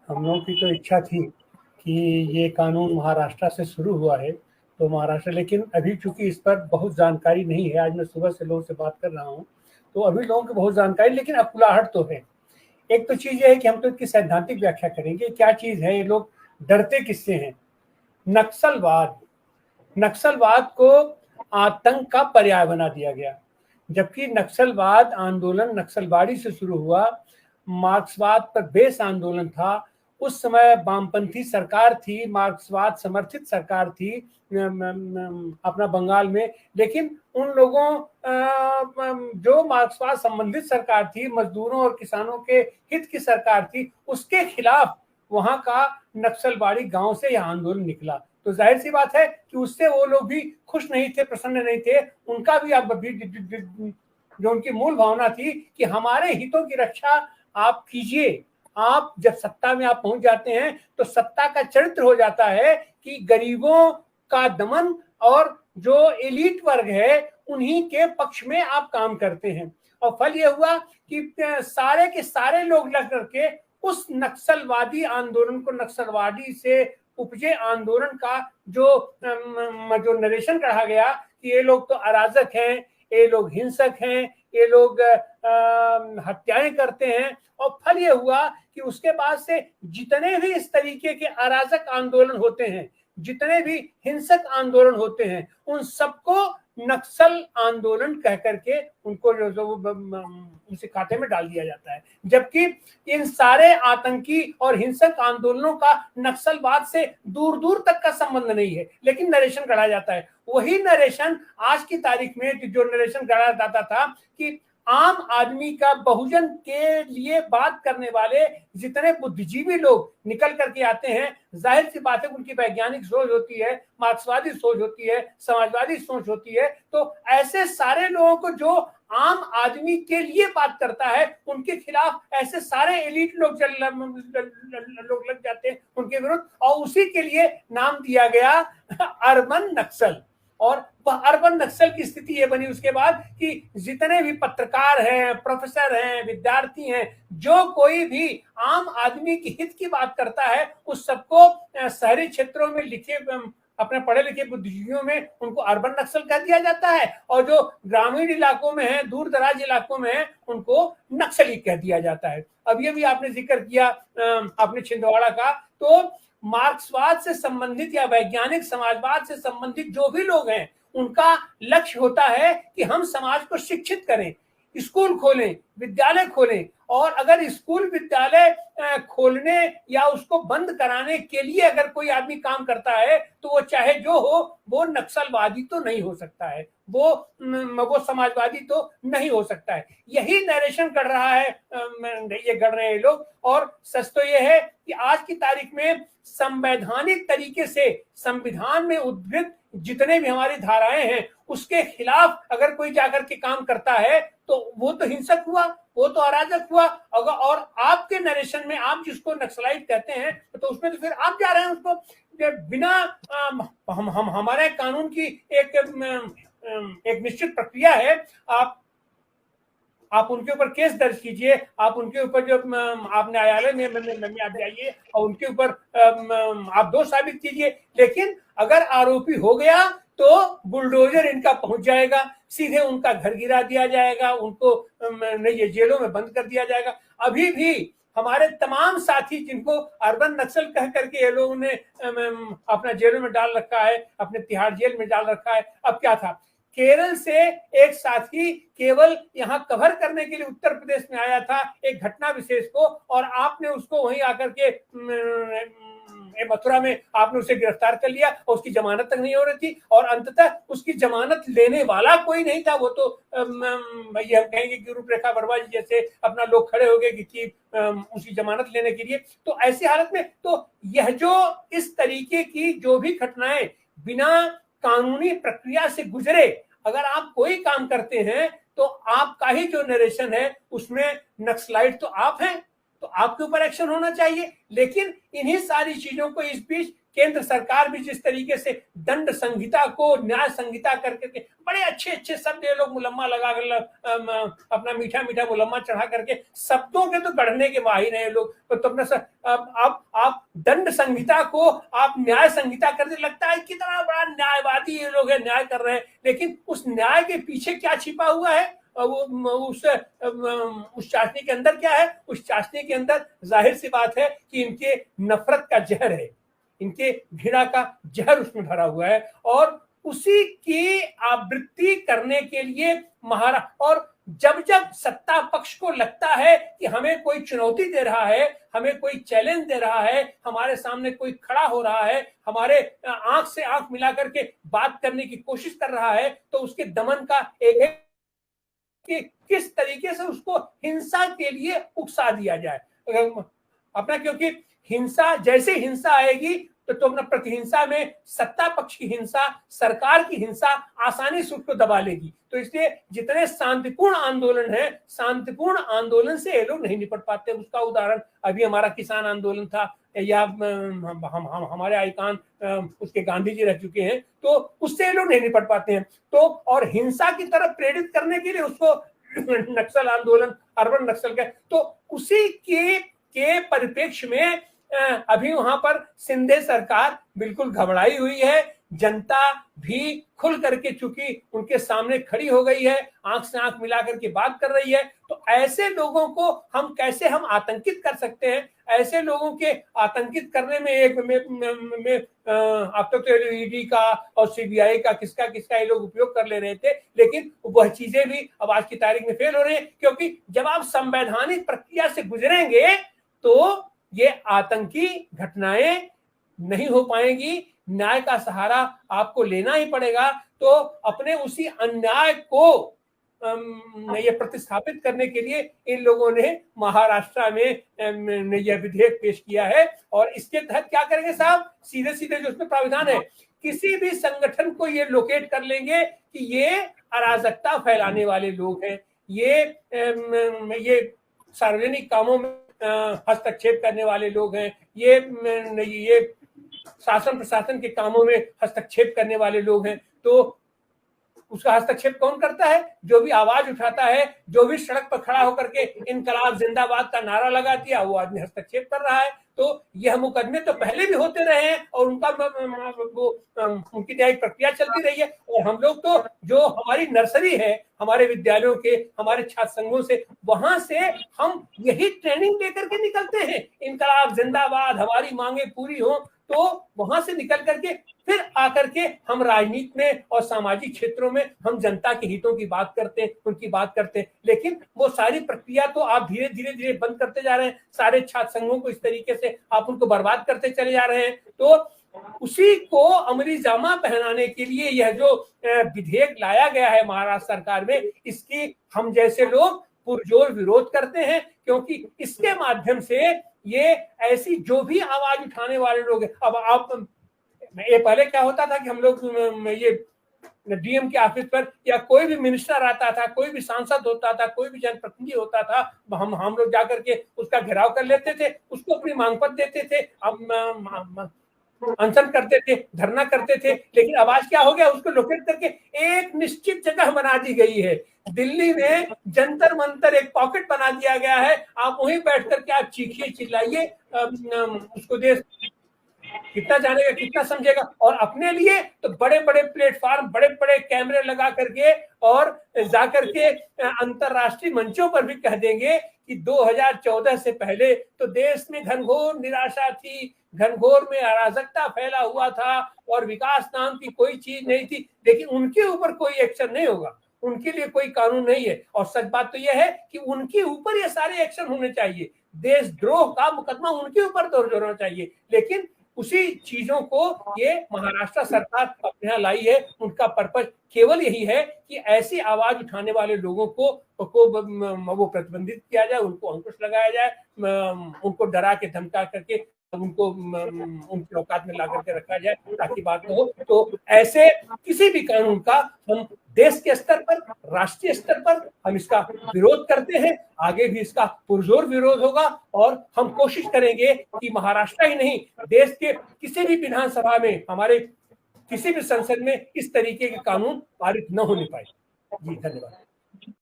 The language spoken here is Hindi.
हम लोगों की तो इच्छा थी कि ये कानून महाराष्ट्र से शुरू हुआ है, तो महाराष्ट्र, लेकिन अभी चूंकि इस पर बहुत जानकारी नहीं है, आज मैं सुबह से लोगों से बात कर रहा हूँ, तो अभी लोगों की बहुत जानकारी, लेकिन अकुलाहट तो है। एक तो चीज ये है कि हम तो इसकी सैद्धांतिक व्याख्या करेंगे, क्या चीज है, ये लोग डरते किससे हैं। नक्सलवाद, नक्सलवाद को आतंक का पर्याय बना दिया गया, जबकि नक्सलवाद आंदोलन नक्सलवाड़ी से शुरू हुआ, मार्क्सवाद पर बेस आंदोलन था। उस समय वामपंथी सरकार थी, मार्क्सवाद समर्थित सरकार थी अपना बंगाल में, लेकिन उन लोगों जो मार्क्सवाद संबंधित सरकार थी, मजदूरों और किसानों के हित की सरकार थी, उसके खिलाफ वहां का नक्सलवाड़ी गांव से यह आंदोलन निकला। तो जाहिर सी बात है कि उससे वो लोग भी खुश नहीं थे, प्रसन्न नहीं थे। उनका भी अब जो उनकी मूल भावना थी कि हमारे हितों की रक्षा आप कीजिए। आप जब सत्ता में आप पहुंच जाते हैं तो सत्ता का चरित्र हो जाता है कि गरीबों का दमन, और जो एलीट वर्ग है उन्हीं के पक्ष में आप काम करते हैं। और फल यह हुआ कि सारे के सारे लोग लग करके उस नक्सलवादी आंदोलन को, नक्सलवादी से उपजे आंदोलन का जो नरेशन कहा गया कि ये लोग तो अराजक हैं, ये लोग हिंसक हैं, ये लोग हत्याएं करते हैं। और फल ये हुआ कि उसके बाद से जितने भी इस तरीके के अराजक आंदोलन होते हैं, जितने भी हिंसक आंदोलन होते हैं, उन सबको नक्सल आंदोलन कह करके उनको जो उनसे खाते में डाल दिया जाता है। जबकि इन सारे आतंकी और हिंसक आंदोलनों का नक्सलवाद से दूर दूर तक का संबंध नहीं है, लेकिन नरेशन गढ़ा जाता है। वही नरेशन आज की तारीख में जो नरेशन गढ़ा जाता था कि आम आदमी का, बहुजन के लिए बात करने वाले जितने बुद्धिजीवी लोग निकल करके आते हैं, जाहिर सी बात है उनकी वैज्ञानिक सोच होती है, मार्क्सवादी सोच होती है, समाजवादी सोच होती है। तो ऐसे सारे लोगों को जो आम आदमी के लिए बात करता है, उनके खिलाफ ऐसे सारे एलिट लोग लोग लग जाते हैं उनके विरुद्ध, और उसी के लिए नाम दिया गया अर्बन नक्सल। और वह अर्बन नक्सल की स्थिति ये बनी उसके बाद कि जितने भी पत्रकार हैं, प्रोफेसर हैं, विद्यार्थी हैं, जो कोई भी आम आदमी के हित की बात करता है, उस सबको शहरी क्षेत्रों में लिखे अपने पढ़े लिखे बुद्धिजीवियों में उनको अर्बन नक्सल कह दिया जाता है, और जो ग्रामीण इलाकों में है, दूर दराज इलाकों में है, उनको नक्सली कह दिया जाता है। अब ये भी आपने जिक्र किया आपने छिंदवाड़ा का, तो मार्क्सवाद से संबंधित या वैज्ञानिक समाजवाद से संबंधित जो भी लोग हैं, उनका लक्ष्य होता है कि हम समाज को शिक्षित करें, स्कूल खोलें, विद्यालय खोलें। और अगर स्कूल विद्यालय खोलने या उसको बंद कराने के लिए अगर कोई आदमी काम करता है, तो वो चाहे जो हो, वो नक्सलवादी तो नहीं हो सकता है, वो समाजवादी तो नहीं हो सकता है। यही नरेशन कर रहा है, ये कर रहे हैं लोग। और सच तो ये है कि आज की तारीख में संवैधानिक तरीके से संविधान में उद्धृत जितने भी हमारी धाराएं हैं, उसके खिलाफ अगर कोई जाकर के काम करता है, तो वो तो हिंसक हुआ, वो तो अराजक हुआ। और आपके नरेशन में आप जिसको नक्सलाइट कहते हैं, तो उसमें तो फिर आप जा रहे हैं उसको बिना हम हमारे कानून की एक निश्चित प्रक्रिया है। आप उनके ऊपर केस दर्ज कीजिए, आप उनके ऊपर जो आप न्यायालय में आप जाइए और उनके ऊपर आप दोष साबित कीजिए। लेकिन अगर आरोपी हो गया तो बुलडोजर इनका पहुंच जाएगा, सीधे उनका घर गिरा दिया जाएगा, उनको ये जेलों में बंद कर दिया जाएगा। अभी भी हमारे तमाम साथी जिनको अर्बन नक्सल कह करके ये लोगों ने अपना जेलों में डाल रखा है, अपने तिहाड़ जेल में डाल रखा है। अब क्या था, केरल से एक साथी केवल यहां कवर करने के लिए उत्तर प्रदेश में आया था एक घटना विशेष को, और आपने उसको वहीं आकर के मथुरा में आपने उसे गिरफ्तार कर लिया, और उसकी जमानत तक नहीं हो रही थी, और अंततः उसकी जमानत लेने वाला कोई नहीं था। वो तो ये हम कहेंगे कि रूपरेखा वर्मा जी जैसे अपना लोग खड़े हो गए कि उसकी जमानत लेने के लिए। तो ऐसी हालत में तो यह जो इस तरीके की जो भी घटनाएं बिना कानूनी प्रक्रिया से गुजरे, अगर आप कोई काम करते हैं तो आपका ही जो नरेशन है उसमें नक्सलाइट तो आप हैं, तो आपके ऊपर एक्शन होना चाहिए। लेकिन इन्हीं सारी चीजों को इस बीच केंद्र सरकार भी जिस तरीके से दंड संहिता को न्याय संहिता करके बड़े अच्छे अच्छे शब्द ये लोग मुलम्मा लगा कर अपना मीठा मीठा मुलम्मा चढ़ा करके शब्दों के तो गढ़ने के माहिर हैं लोग। तो अपना आप दंड संहिता को आप न्याय संहिता करने लगता है कितना बड़ा न्यायवादी ये लोग है, न्याय कर रहे हैं, लेकिन उस न्याय के पीछे क्या छिपा हुआ है, उस चाशनी के अंदर क्या है? उस चाशनी के अंदर जाहिर सी बात है कि इनके नफरत का जहर है, इनके घृणा का जहर उसमें भरा हुआ है, और उसी की आवृत्ति करने के लिए और जब जब सत्ता पक्ष को लगता है कि हमें कोई चुनौती दे रहा है, हमें कोई चैलेंज दे रहा है, हमारे सामने कोई खड़ा हो रहा है, हमारे आंख से आंख मिला करके बात करने की कोशिश कर रहा है, तो उसके दमन का एक है कि किस तरीके से उसको हिंसा के लिए उकसा दिया जाए अपना, क्योंकि हिंसा जैसे हिंसा आएगी तो अपना प्रतिहिंसा में सत्ता पक्ष की हिंसा, सरकार की हिंसा आसानी से उसको दबा लेगी। तो इसलिए जितने शांतिपूर्ण आंदोलन है, शांतिपूर्ण आंदोलन से ये लोग नहीं निपट पाते। उसका उदाहरण अभी हमारा किसान आंदोलन था, या हम हमारे आइकान उसके गांधी जी रह चुके हैं, तो उससे ये लोग नहीं निपट पाते हैं। तो और हिंसा की तरफ प्रेरित करने के लिए उसको नक्सल आंदोलन, अर्बन नक्सल का, तो उसी के परिप्रेक्ष्य में अभी वहां पर सिंधे सरकार बिल्कुल घबराई हुई है। जनता भी खुल करके चूंकि उनके सामने खड़ी हो गई है, आंख से आंख मिला करके बात कर रही है, तो ऐसे लोगों को हम कैसे आतंकित कर सकते हैं? ऐसे लोगों के आतंकित करने में अब तक तो ईडी का और सीबीआई का किसका ये लोग उपयोग कर ले रहे थे, लेकिन वह चीजें भी अब आज की तारीख में फेल हो रही है, क्योंकि जब आप संवैधानिक प्रक्रिया से गुजरेंगे तो ये आतंकी घटनाएं नहीं हो पाएंगी। न्याय का सहारा आपको लेना ही पड़ेगा। तो अपने उसी अन्याय को ये प्रतिस्थापित करने के लिए इन लोगों ने महाराष्ट्र में यह विधेयक पेश किया है, और इसके तहत क्या करेंगे साहब? सीधे सीधे जो उसमें प्राविधान है, किसी भी संगठन को ये लोकेट कर लेंगे कि ये अराजकता फैलाने वाले लोग हैं, ये सार्वजनिक कामों में हस्तक्षेप करने वाले लोग हैं, ये शासन प्रशासन के कामों में हस्तक्षेप करने वाले लोग हैं। तो उसका हस्तक्षेप कौन करता है? जो भी आवाज उठाता है, जो भी सड़क पर खड़ा होकर के इनकलाब जिंदाबाद का नारा लगा दिया, वो आदमी हस्तक्षेप कर रहा है। तो यह मुकदमे तो पहले भी होते रहे हैं और उनकी न्यायिक प्रक्रिया चलती रही है, और हम लोग तो जो हमारी नर्सरी है, हमारे विद्यालयों के, हमारे छात्र संघों से, वहां से हम यही ट्रेनिंग लेकर के निकलते हैं, इनकलाब जिंदाबाद, हमारी मांगे पूरी हो। तो वहां से निकल करके फिर आकर के हम राजनीति में और सामाजिक क्षेत्रों में हम जनता के हितों की बात करते हैं, उनकी बात करते हैं, लेकिन वो सारी प्रक्रिया तो आप धीरे धीरे बंद करते जा रहे हैं। सारे छात्र संघों को इस तरीके से आप उनको बर्बाद करते चले जा रहे हैं। तो उसी को अमली जामा पहनाने के लिए यह जो विधेयक लाया गया है महाराष्ट्र सरकार में, इसकी हम जैसे लोग पुरजोर विरोध करते हैं, क्योंकि इसके माध्यम से ये ऐसी जो भी आवाज उठाने वाले लोग हैं, अब आप ये पहले क्या होता था कि हम लोग ये डीएम के ऑफिस पर या कोई भी मिनिस्टर आता था, कोई भी सांसद होता था, कोई भी जनप्रतिनिधि होता था, हम लोग जाकर के उसका घेराव कर लेते थे, उसको अपनी मांग पत्र देते थे, अनशन करते थे, धरना करते थे। लेकिन अब आज क्या हो गया? उसको लोकेट करके एक निश्चित जगह बना दी गई है। दिल्ली में जंतर मंतर एक पॉकेट बना दिया गया है, आप वहीं बैठ करके आप चीखिए चिल्लाइए, उसको देश कितना जानेगा, कितना समझेगा। और अपने लिए तो बड़े बड़े प्लेटफॉर्म, बड़े बड़े कैमरे लगा करके और जाकर के अंतरराष्ट्रीय मंचों पर भी कह देंगे कि 2014 से पहले तो देश में घनघोर निराशा थी, घनघोर में अराजकता फैला हुआ था और विकास नाम की कोई चीज नहीं थी, लेकिन उनके ऊपर कोई एक्शन नहीं होगा, उनके लिए कोई कानून नहीं है। और सच बात तो यह है कि उनके ऊपर ये सारे एक्शन होने चाहिए, देशद्रोह का मुकदमा उनके ऊपर दर्ज होना चाहिए। लेकिन उसी चीजों को ये महाराष्ट्र सरकार अपने यहाँ लाई है। उनका पर्पज केवल यही है कि ऐसी आवाज उठाने वाले लोगों को वो प्रतिबंधित किया जाए, उनको अंकुश लगाया जाए, उनको डरा के धमका करके उनको उनके औकात में ला करके रखा जाए ताकि बात हो। तो ऐसे किसी भी कानून का हम देश के स्तर पर, राष्ट्रीय स्तर पर हम इसका विरोध करते हैं, आगे भी इसका पुरजोर विरोध होगा और हम कोशिश करेंगे कि महाराष्ट्र ही नहीं, देश के किसी भी विधानसभा में, हमारे किसी भी संसद में इस तरीके के कानून पारित न होने पाए। जी धन्यवाद।